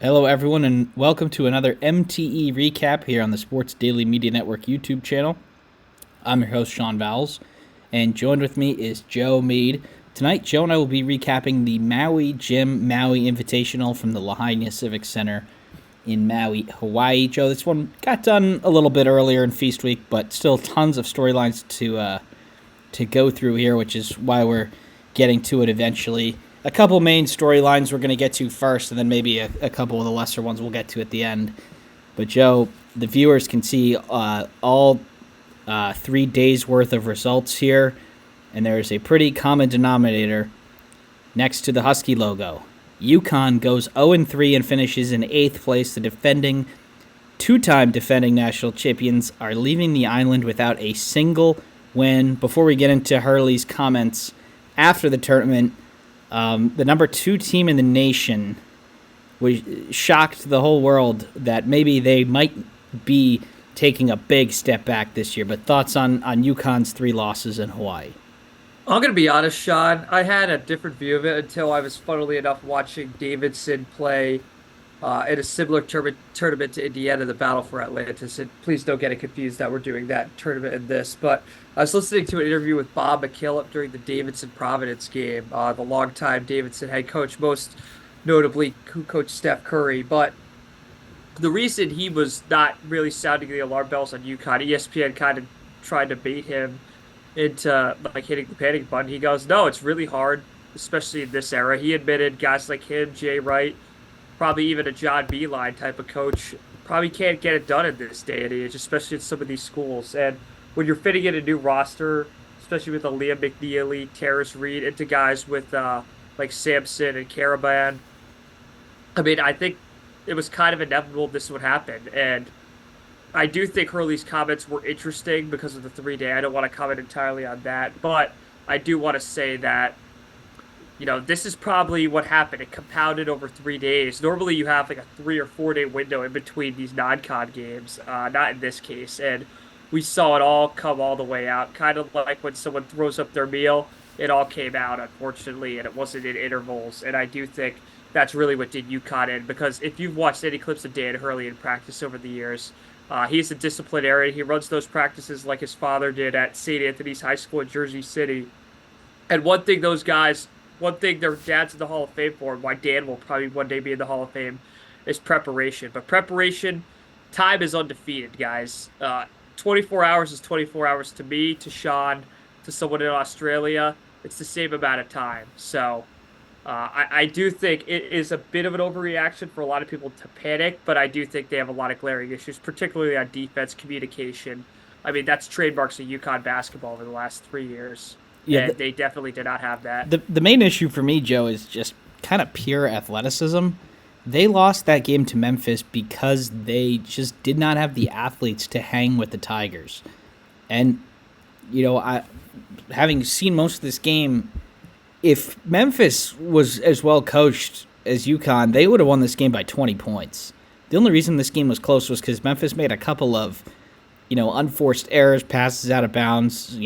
Hello, everyone, and welcome to another MTE recap here on the Sports Daily Media Network YouTube channel. I'm your host, Sean Vowells, and joined with me is Joe Meade. Tonight, Joe and I will be recapping the Maui Invitational from the Lahaina Civic Center in Maui, Hawaii. Joe, this one got done a little bit earlier in Feast Week, but still tons of storylines to go through here, which is why we're getting to it eventually. A couple main storylines we're going to get to first, and then maybe a couple of the lesser ones we'll get to at the end. But, Joe, the viewers can see all 3 days' worth of results here, and there's a pretty common denominator next to the Husky logo. UConn goes 0-3 and finishes in 8th place. The two-time defending national champions are leaving the island without a single win. Before we get into Hurley's comments after the tournament, the number 2 team in the nation was shocked the whole world that maybe they might be taking a big step back this year. But thoughts on UConn's 3 losses in Hawaii? I'm gonna be honest, Sean. I had a different view of it until I was, funnily enough, watching Davidson play in a similar tournament to Indiana, the Battle for Atlantis. And please don't get it confused that we're doing that tournament in this. But I was listening to an interview with Bob McKillop during the Davidson Providence game, the longtime Davidson head coach, most notably who coached Steph Curry. But the reason he was not really sounding the alarm bells on UConn, ESPN kind of tried to bait him into like hitting the panic button. He goes, no, it's really hard, especially in this era. He admitted guys like him, Jay Wright, probably even a John Beeline type of coach, probably can't get it done in this day and age, especially in some of these schools. And when you're fitting in a new roster, especially with a Liam McNeely, Terrace Reed, into guys with like Sampson and Caravan, I mean, I think it was kind of inevitable this would happen. And I do think Hurley's comments were interesting because of the 3 day. I don't want to comment entirely on that, but I do want to say that, this is probably what happened. It compounded over 3 days. Normally, you have like a 3 or 4 day window in between these non-con games. Not in this case, and we saw it all come all the way out. Kind of like when someone throws up their meal, it all came out, unfortunately, and it wasn't in intervals. And I do think that's really what did UConn in, because if you've watched any clips of Dan Hurley in practice over the years, he's a disciplinarian. He runs those practices like his father did at St. Anthony's High School in Jersey City. And one thing their dad's in the Hall of Fame for, and why Dan will probably one day be in the Hall of Fame, is preparation. But preparation, time is undefeated, guys. 24 hours is 24 hours to me, to Sean, to someone in Australia. It's the same amount of time. So I do think it is a bit of an overreaction for a lot of people to panic, but I do think they have a lot of glaring issues, particularly on defense communication. I mean, that's trademarks of UConn basketball over the last 3 years, Yeah, and they definitely did not have that. the main issue for me, Joe, is just kind of pure athleticism. They lost that game to Memphis because they just did not have the athletes to hang with the Tigers. And I having seen most of this game, if Memphis was as well coached as UConn, they would have won this game by 20 points. The only reason this game was close was because Memphis made a couple of, unforced errors, passes out of bounds,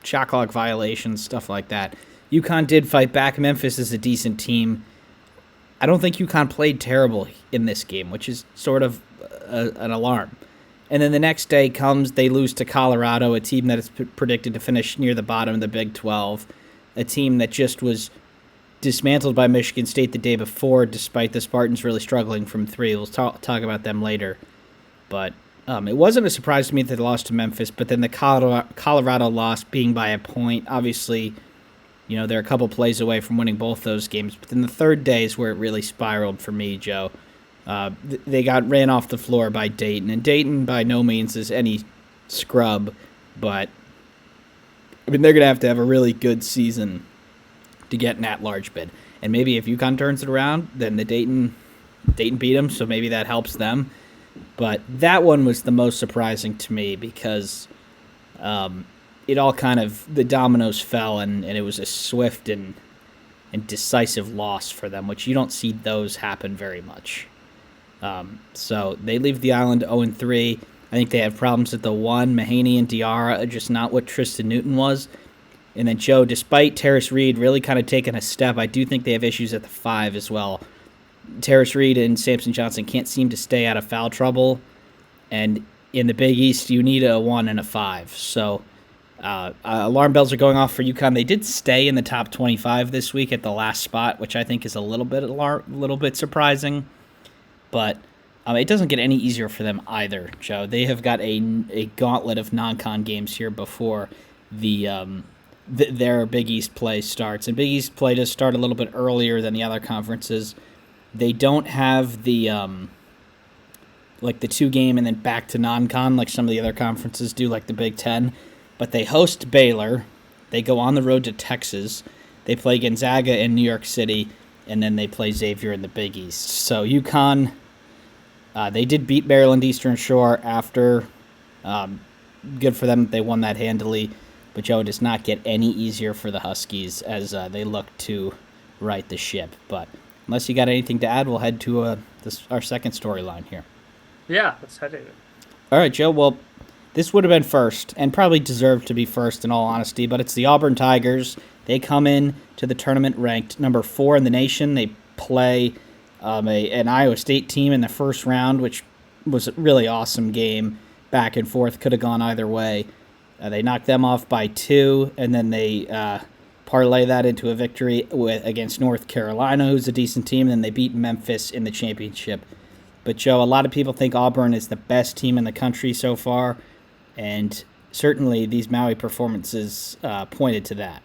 shot clock violations, stuff like that. UConn did fight back. Memphis is a decent team. I don't think UConn played terrible in this game, which is sort of an alarm. And then the next day comes, they lose to Colorado, a team that is predicted to finish near the bottom of the Big 12, a team that just was dismantled by Michigan State the day before, despite the Spartans really struggling from 3. We'll talk about them later. But it wasn't a surprise to me that they lost to Memphis, but then the Colorado loss being by a point, obviously, they're a couple plays away from winning both those games. But then the third day is where it really spiraled for me, Joe. They got ran off the floor by Dayton, and Dayton by no means is any scrub, but I mean they're gonna have to have a really good season to get an at-large bid. And maybe if UConn turns it around, then the Dayton beat them, so maybe that helps them. But that one was the most surprising to me because it all kind of the dominoes fell, and it was a swift and decisive loss for them, which you don't see those happen very much. So they leave the island 0-3. I think they had problems at the 1. Mahaney and Diarra are just not what Tristan Newton was. And then Joe, despite Terrace Reed really kind of taking a step, I do think they have issues at the 5 as well. Terrace Reed and Samson Johnson can't seem to stay out of foul trouble. And in the Big East, you need a 1 and a 5. So alarm bells are going off for UConn. They did stay in the top 25 this week at the last spot, which I think is a little bit surprising. But it doesn't get any easier for them either, Joe. They have got a gauntlet of non-con games here before their Big East play starts. And Big East play does start a little bit earlier than the other conferences. They don't have the like the 2-game and then back to non-con like some of the other conferences do, like the Big Ten. But they host Baylor. They go on the road to Texas. They play Gonzaga in New York City, and then they play Xavier in the Big East. So UConn, they did beat Maryland Eastern Shore after. Good for them that they won that handily. But Joe, it does not get any easier for the Huskies as they look to right the ship. But unless you got anything to add, we'll head to our second storyline here. Yeah, let's head in. All right, Joe. Well, this would have been first, and probably deserved to be first in all honesty, but it's the Auburn Tigers. They come in to the tournament ranked number 4 in the nation. They play an Iowa State team in the first round, which was a really awesome game. Back and forth, could have gone either way. They knocked them off by 2, and then they parlay that into a victory against North Carolina, who's a decent team, and then they beat Memphis in the championship. But, Joe, a lot of people think Auburn is the best team in the country so far, and certainly these Maui performances pointed to that.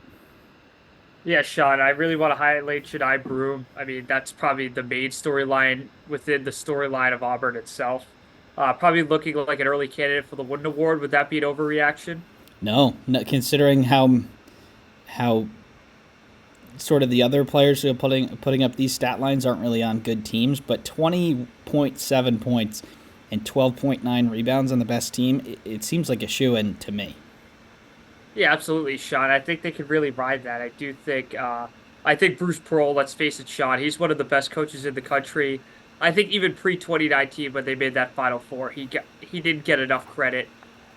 Yeah, Sean, I really want to highlight Shadai Broom. I mean, that's probably the main storyline within the storyline of Auburn itself. Probably looking like an early candidate for the Wooden Award. Would that be an overreaction? No, considering how sort of the other players who are putting up these stat lines aren't really on good teams, but 20.7 points and 12.9 rebounds on the best team, it seems like a shoo-in to me. Yeah, absolutely, Sean. I think they could really ride that. I think Bruce Pearl, let's face it, Sean, he's one of the best coaches in the country. I think even pre-2019, when they made that Final Four, he didn't get enough credit.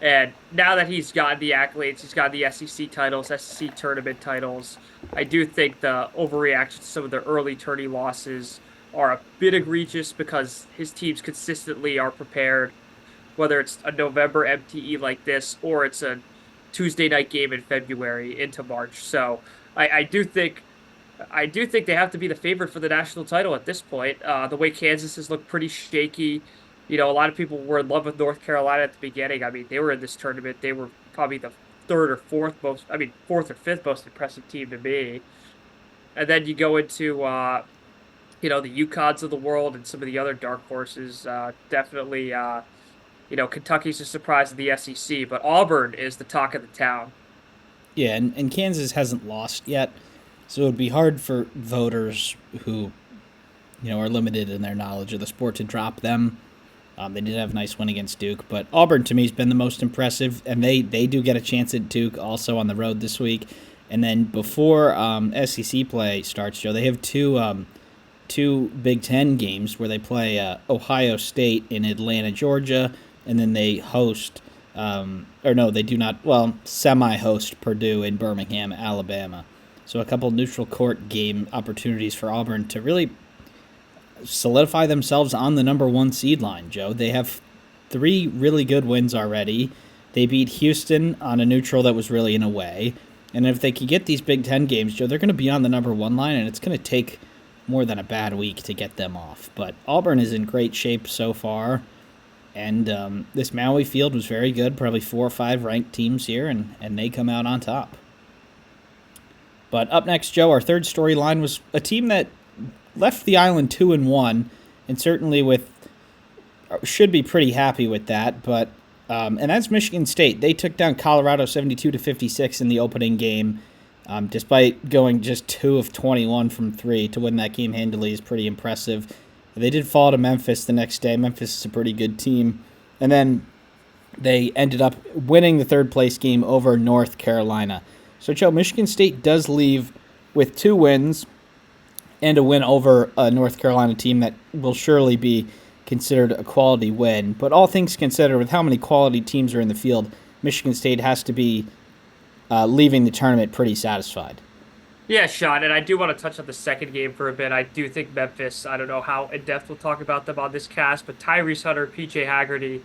And now that he's gotten the accolades, he's got the SEC titles, SEC tournament titles, I do think the overreaction to some of the early tourney losses are a bit egregious because his teams consistently are prepared, whether it's a November MTE like this or it's a Tuesday night game in February into March. So I do think they have to be the favorite for the national title at this point. The way Kansas has looked pretty shaky. You know, a lot of people were in love with North Carolina at the beginning. I mean, they were in this tournament. They were probably the fourth or fifth most impressive team to me. And then you go into, the UConns of the world and some of the other dark horses. Definitely, Kentucky's a surprise in the SEC, but Auburn is the talk of the town. Yeah, and Kansas hasn't lost yet, so it would be hard for voters who, are limited in their knowledge of the sport to drop them. They did have a nice win against Duke, but Auburn to me has been the most impressive, and they do get a chance at Duke also on the road this week. And then before SEC play starts, Joe, they have two Big Ten games where they play Ohio State in Atlanta, Georgia, and then they host, they do not, semi-host Purdue in Birmingham, Alabama. So a couple neutral court game opportunities for Auburn to really solidify themselves on the number 1 seed line, Joe. They have 3 really good wins already. They beat Houston on a neutral that was really in a way. And if they can get these Big Ten games, Joe, they're going to be on the number 1 line, and it's going to take more than a bad week to get them off. But Auburn is in great shape so far. And this Maui field was very good, probably 4 or 5 ranked teams here, and they come out on top. But up next, Joe, our third storyline was a team that left the island 2-1, and certainly should be pretty happy with that. But and that's Michigan State. They took down Colorado 72-56 in the opening game, despite going just 2 of 21 from 3 to win that game handily is pretty impressive. They did fall to Memphis the next day. Memphis is a pretty good team, and then they ended up winning the third place game over North Carolina. So, Joe, Michigan State does leave with 2 wins and a win over a North Carolina team that will surely be considered a quality win. But all things considered, with how many quality teams are in the field, Michigan State has to be leaving the tournament pretty satisfied. Yeah, Sean, and I do want to touch on the second game for a bit. I do think Memphis, I don't know how in depth we'll talk about them on this cast, but Tyrese Hunter, PJ Haggerty,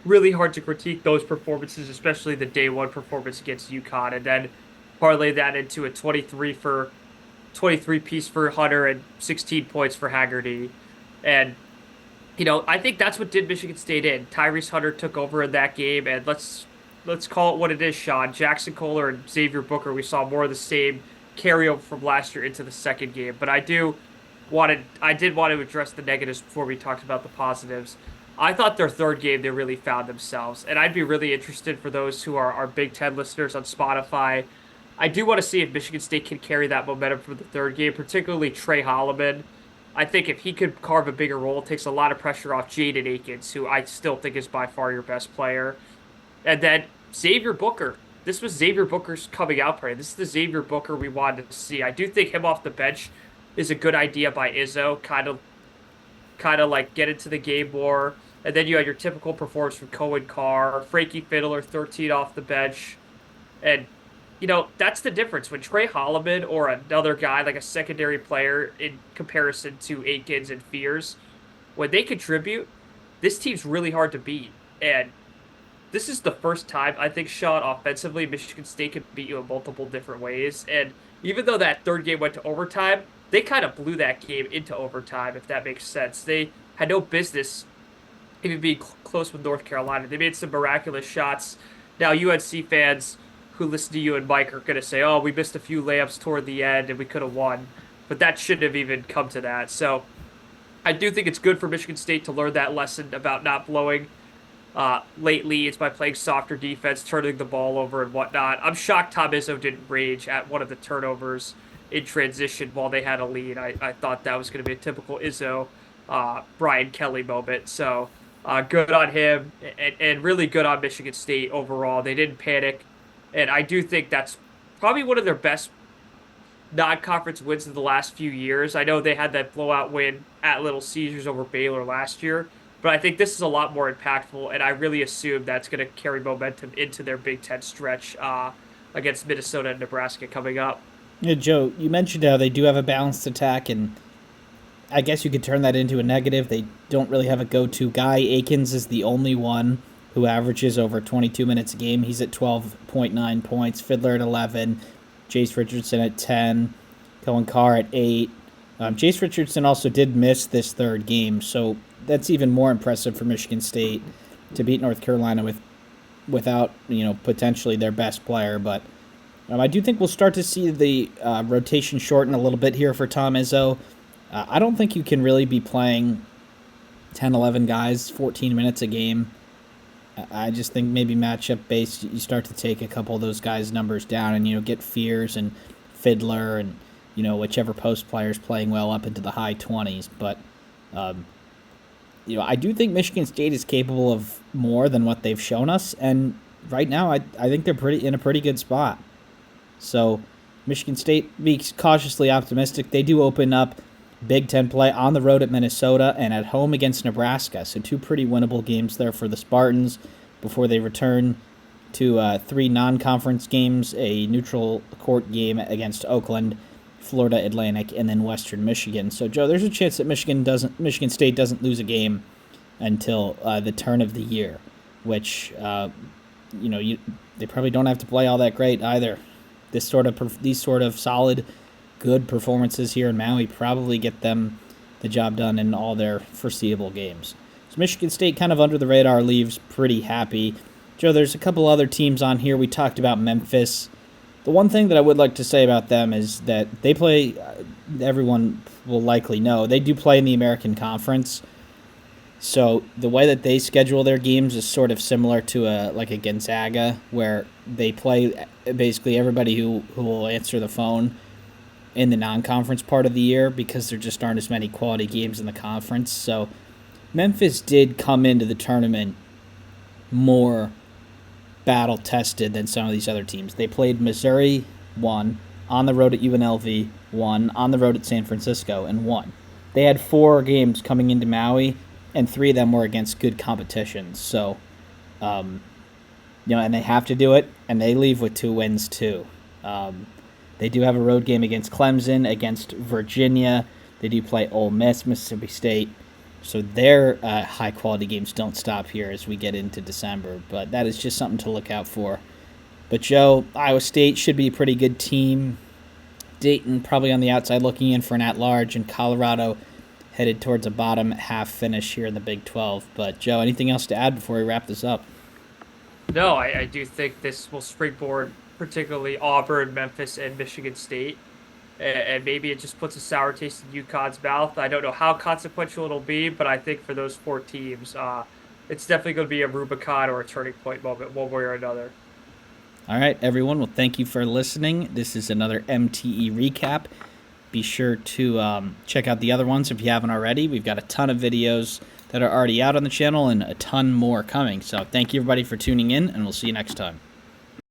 really hard to critique those performances, especially the day one performance against UConn, and then parlay that into a 23 piece for Hunter and 16 points for Haggerty. And I think that's what did Michigan State in. Tyrese Hunter took over in that game, and let's call it what it is, Sean. Jackson Kohler and Xavier Booker, we saw more of the same carryover from last year into the second game. But I did want to address the negatives before we talked about the positives. I thought their third game they really found themselves, and I'd be really interested for those who are our Big Ten listeners on Spotify. I do want to see if Michigan State can carry that momentum from the third game, particularly Trey Holloman. I think if he could carve a bigger role, it takes a lot of pressure off Jaden Akins, who I still think is by far your best player. And then Xavier Booker. This was Xavier Booker's coming out party. This is the Xavier Booker we wanted to see. I do think him off the bench is a good idea by Izzo, kind of like get into the game more. And then you had your typical performance from Cohen Carr, Frankie Fiddler, 13 off the bench. And that's the difference when Trey Holloman or another guy like a secondary player in comparison to Aikens and Fears, when they contribute, this team's really hard to beat. And this is the first time I think, Sean, offensively, Michigan State can beat you in multiple different ways. And even though that third game went to overtime, they kind of blew that game into overtime, if that makes sense. They had no business even being close with North Carolina. They made some miraculous shots. Now, UNC fans who listen to you and Mike are going to say, oh, we missed a few layups toward the end and we could have won. But that shouldn't have even come to that. So I do think it's good for Michigan State to learn that lesson about not blowing late leads by playing softer defense, turning the ball over and whatnot. I'm shocked Tom Izzo didn't rage at one of the turnovers in transition while they had a lead. I thought that was going to be a typical Izzo, Brian Kelly moment. So good on him and really good on Michigan State overall. They didn't panic. And I do think that's probably one of their best non-conference wins in the last few years. I know they had that blowout win at Little Caesars over Baylor last year, but I think this is a lot more impactful, and I really assume that's going to carry momentum into their Big Ten stretch against Minnesota and Nebraska coming up. Yeah, Joe, you mentioned how they do have a balanced attack, and I guess you could turn that into a negative. They don't really have a go-to guy. Akins is the only one who averages over 22 minutes a game. He's at 12.9 points. Fiddler at 11. Jace Richardson at 10. Cohen Carr at 8. Jace Richardson also did miss this third game, so that's even more impressive for Michigan State to beat North Carolina without potentially their best player. But I do think we'll start to see the rotation shorten a little bit here for Tom Izzo. I don't think you can really be playing 10, 11 guys 14 minutes a game. I just think maybe matchup based, you start to take a couple of those guys' numbers down and, get Fears and Fiddler and, whichever post players playing well up into the high 20s. But, I do think Michigan State is capable of more than what they've shown us. And right now, I think they're in a pretty good spot. So Michigan State, be cautiously optimistic. They do open up Big Ten play on the road at Minnesota and at home against Nebraska. So two pretty winnable games there for the Spartans before they return to three non-conference games, a neutral court game against Oakland, Florida Atlantic, and then Western Michigan. So, Joe, there's a chance that Michigan State doesn't lose a game until the turn of the year, which they probably don't have to play all that great either. These sort of solid, good performances here in Maui probably get them the job done in all their foreseeable games. So Michigan State kind of under the radar leaves pretty happy. Joe, there's a couple other teams on here. We talked about Memphis. The one thing that I would like to say about them is that they play, everyone will likely know, they do play in the American Conference. So the way that they schedule their games is sort of similar to a Gonzaga, where they play basically everybody who will answer the phone in the non-conference part of the year because there just aren't as many quality games in the conference. So Memphis did come into the tournament more battle-tested than some of these other teams. They played Missouri, won, on the road at UNLV, won, on the road at San Francisco, and won. They had 4 games coming into Maui, and 3 of them were against good competition. So, and they have to do it, and they leave with 2 wins too. They They do have a road game against Clemson, against Virginia. They do play Ole Miss, Mississippi State. So their high-quality games don't stop here as we get into December. But that is just something to look out for. But, Joe, Iowa State should be a pretty good team. Dayton probably on the outside looking in for an at-large, and Colorado headed towards a bottom half finish here in the Big 12. But, Joe, anything else to add before we wrap this up? No, I do think this will springboard particularly Auburn, Memphis, and Michigan State. And maybe it just puts a sour taste in UConn's mouth. I don't know how consequential it'll be, but I think for those 4 teams, it's definitely going to be a Rubicon or a turning point moment, one way or another. All right, everyone. Well, thank you for listening. This is another MTE recap. Be sure to check out the other ones if you haven't already. We've got a ton of videos that are already out on the channel and a ton more coming. So thank you, everybody, for tuning in, and we'll see you next time.